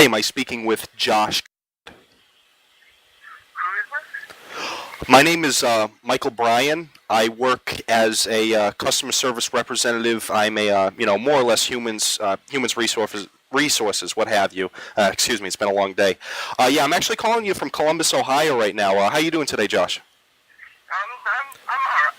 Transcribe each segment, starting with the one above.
Hi, am I speaking with Josh? My name is Michael Bryan. I work as a customer service representative. I'm a more or less humans resources, what have you. Excuse me, it's been a long day. Yeah, I'm actually calling you from Columbus, Ohio, right now. How you doing today, Josh? I'm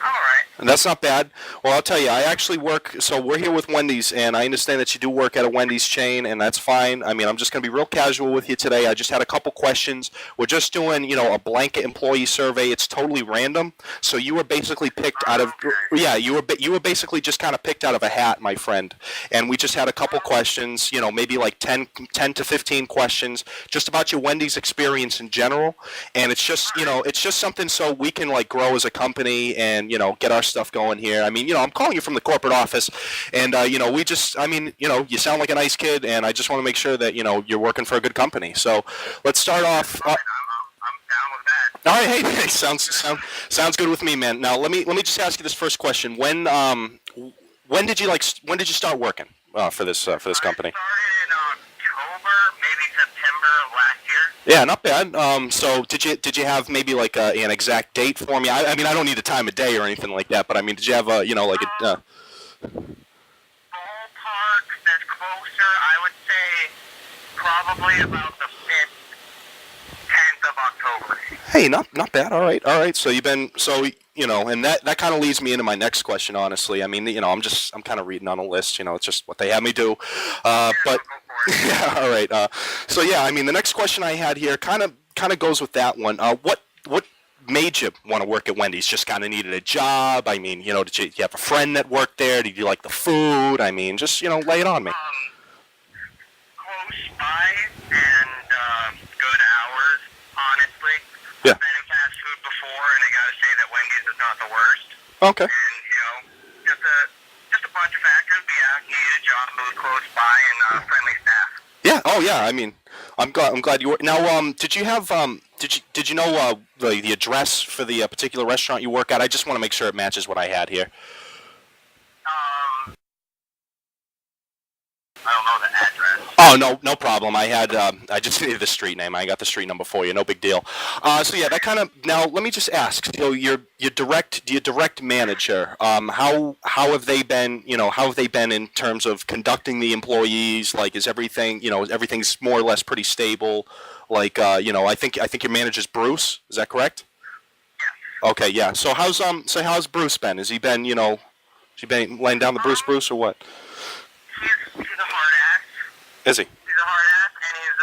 all right. That's not bad. Well, I'll tell you, I actually work, so we're here with Wendy's, and I understand that you do work at a Wendy's chain, and that's fine. I mean, I'm just going to be real casual with you today. I just had a couple questions. We're just doing, a blanket employee survey. It's totally random. So you were basically picked out of, yeah, you were basically just kind of picked out of a hat, my friend. And we just had a couple questions, maybe like 10 to 15 questions, just about your Wendy's experience in general. And it's just something so we can like grow as a company and, get our stuff going here. I mean, I'm calling you from the corporate office, and you sound like a nice kid, and I just want to make sure that you're working for a good company. So let's start off. I'm down with that. All right, hey, sounds good with me, man. Now let me just ask you this first question. When did you start working for this company? I started in October, maybe September of last year. Yeah, not bad. So did you have maybe like an exact date for me? I mean, I don't need the time of day or anything like that, but I mean, did you have like a Ballpark that's closer, I would say probably about the 10th of October. Hey, not bad. All right. So and that kind of leads me into my next question. Honestly, I mean, I'm kind of reading on a list. It's just what they have me do. But Go for it. yeah, all right. So yeah, I mean, the next question I had here kind of goes with that one. What made you want to work at Wendy's? Just kind of needed a job? I mean, did you have a friend that worked there? Did you like the food? I mean, just lay it on me. Close by and good hours, honestly. Yeah. I've been in fast food before, and I gotta say that Wendy's is not the worst. Okay. And just a bunch of factors. But yeah, needed a job that was close by and friendly staff. Yeah. Oh yeah. I mean, I'm glad you were. Now, did you have did you know the address for the particular restaurant you work at? I just want to make sure it matches what I had here. I don't know the address. Oh no problem. I just needed the street name. I got the street number for you. No big deal. So yeah, that kind of. Now let me just ask. Your direct manager. How have they been? How have they been in terms of conducting the employees? Like, is everything? Everything's more or less pretty stable. Like, I think your manager's Bruce. Is that correct? Yes. Okay, yeah. So how's Bruce been? Has he been? Has he been laying down the Bruce or what? He's a hard ass. Is he? He's a hard ass, and he's a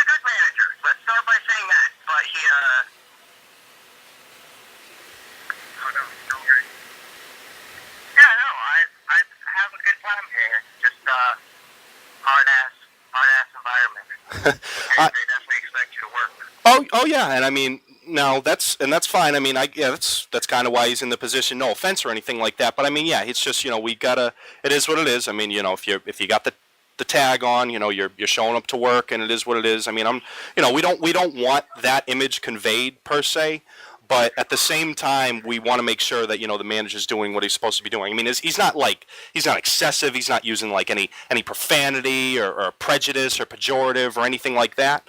good manager. Let's start by saying that. But he yeah, no, I have a good time here. Just hard ass environment. And they definitely expect you to work. Oh yeah, and I mean now that's fine. I mean that's kind of why he's in the position. No offense or anything like that, but I mean yeah, it's just we gotta. It is what it is. I mean if you got the tag on, you're showing up to work, and it is what it is. I mean we don't want that image conveyed per se. But at the same time, we want to make sure that the manager's doing what he's supposed to be doing. I mean, he's not excessive. He's not using like any profanity or prejudice or pejorative or anything like that.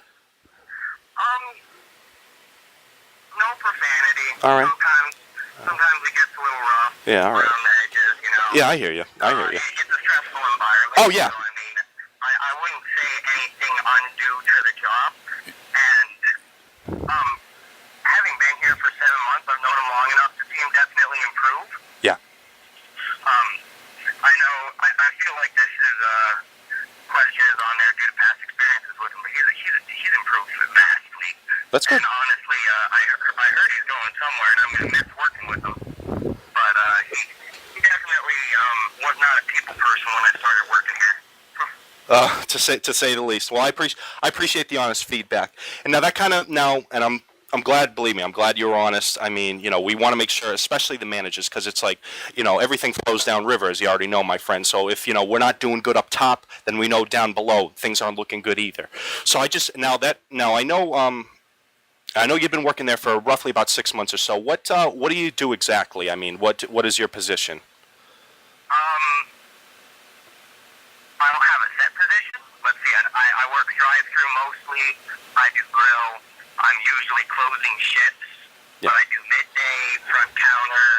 No profanity. All right. Sometimes it gets a little rough. Yeah, all right. Around the edges. Yeah, I hear you. It's a stressful environment. Oh yeah. So, I mean, I wouldn't say anything undue to the job. And having been here for 7 months, I've known him long enough to see him definitely improve. Yeah. I feel like this is question is on there due to past experiences with him, but he's improved vastly. That's good. And honestly, I heard he's going somewhere, and I'm going to miss working with him. But he definitely was not a people person when I started working here. To say the least. Well, I appreciate the honest feedback. And now that kind of and I'm glad. Believe me, I'm glad you were honest. I mean, we want to make sure, especially the managers, because it's like, everything flows downriver, as you already know, my friend. So if we're not doing good up top, then we know down below things aren't looking good either. So I know you've been working there for roughly about 6 months or so. What do you do exactly? I mean, what is your position? I don't have a set position. mostly. I do grill. I'm usually closing shifts, but I do midday, front counter,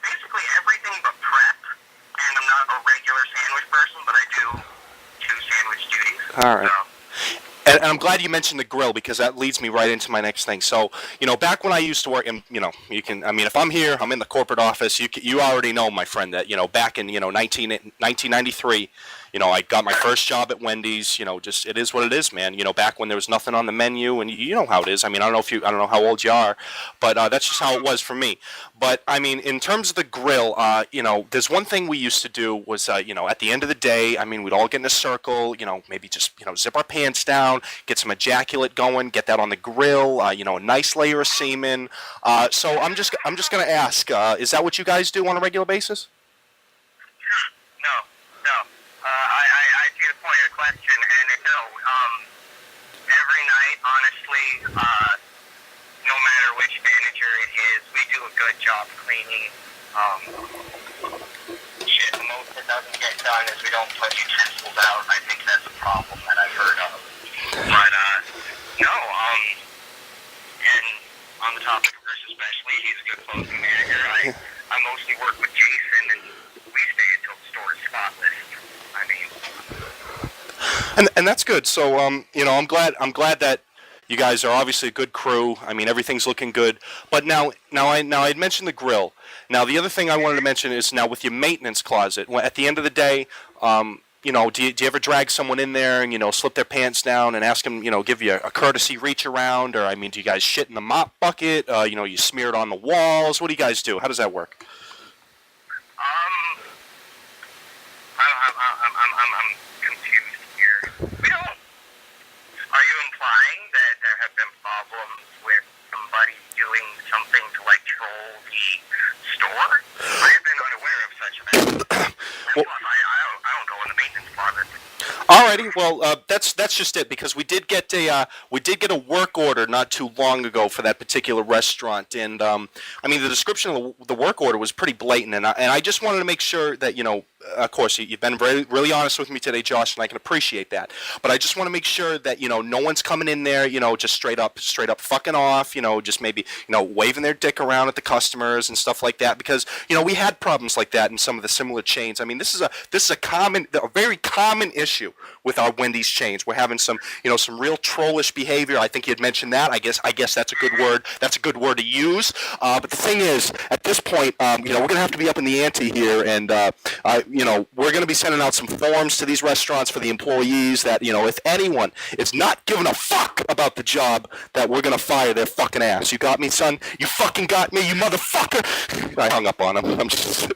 basically everything but prep. And I'm not a regular sandwich person, but I do sandwich duties. All right. So. And I'm glad you mentioned the grill because that leads me right into my next thing. So, back when I used to work, and if I'm here, I'm in the corporate office. You already know, my friend, that back in 1993, I got my first job at Wendy's. Just it is what it is, man. Back when there was nothing on the menu, and you know how it is. I mean, I don't know how old you are, but that's just how it was for me. But I mean, in terms of the grill, there's one thing we used to do was, at the end of the day, I mean, we'd all get in a circle, maybe just zip our pants down, get some ejaculate going, get that on the grill, a nice layer of semen. So I'm just gonna ask, is that what you guys do on a regular basis? No. I see the point of the question, and every night, honestly, no matter which manager it is, we do a good job cleaning. The most that doesn't get done is we don't put utensils out. I think that's a problem that I've heard of. But, no, and on the topic of this especially, he's a good closing manager. I mostly work with Jason, and we stay until the store is spotless. I mean... And that's good. So, I'm glad that you guys are obviously a good crew. I mean, everything's looking good. But now I'd mentioned the grill. Now, the other thing I wanted to mention is now with your maintenance closet. At the end of the day, do you ever drag someone in there and slip their pants down and ask them, give you a courtesy reach around, or I mean, do you guys shit in the mop bucket? You smear it on the walls. What do you guys do? How does that work? I'm confused here. We don't. Are you implying that there have been problems with somebody doing something to troll the store? I have been unaware of such events. Well, I don't go in the maintenance closet. Alrighty, well, that's just it because we did get a work order not too long ago for that particular restaurant, and I mean the description of the work order was pretty blatant, and I just wanted to make sure that of course you've been really honest with me today, Josh, and I can appreciate that, but I just want to make sure that no one's coming in there just straight up fucking off, just maybe waving their dick around at the customers and stuff like that because we had problems like that in some of the similar chains. I mean this is a very common issue with our Wendy's chains. We're having some real trollish behavior. I think you had mentioned that. I guess that's a good word. That's a good word to use. But the thing is, at this point, we're going to have to be up in the ante here, and we're going to be sending out some forms to these restaurants for the employees that if anyone is not giving a fuck about the job, that we're going to fire their fucking ass. You got me, son? You fucking got me, you motherfucker? I hung up on him. I'm just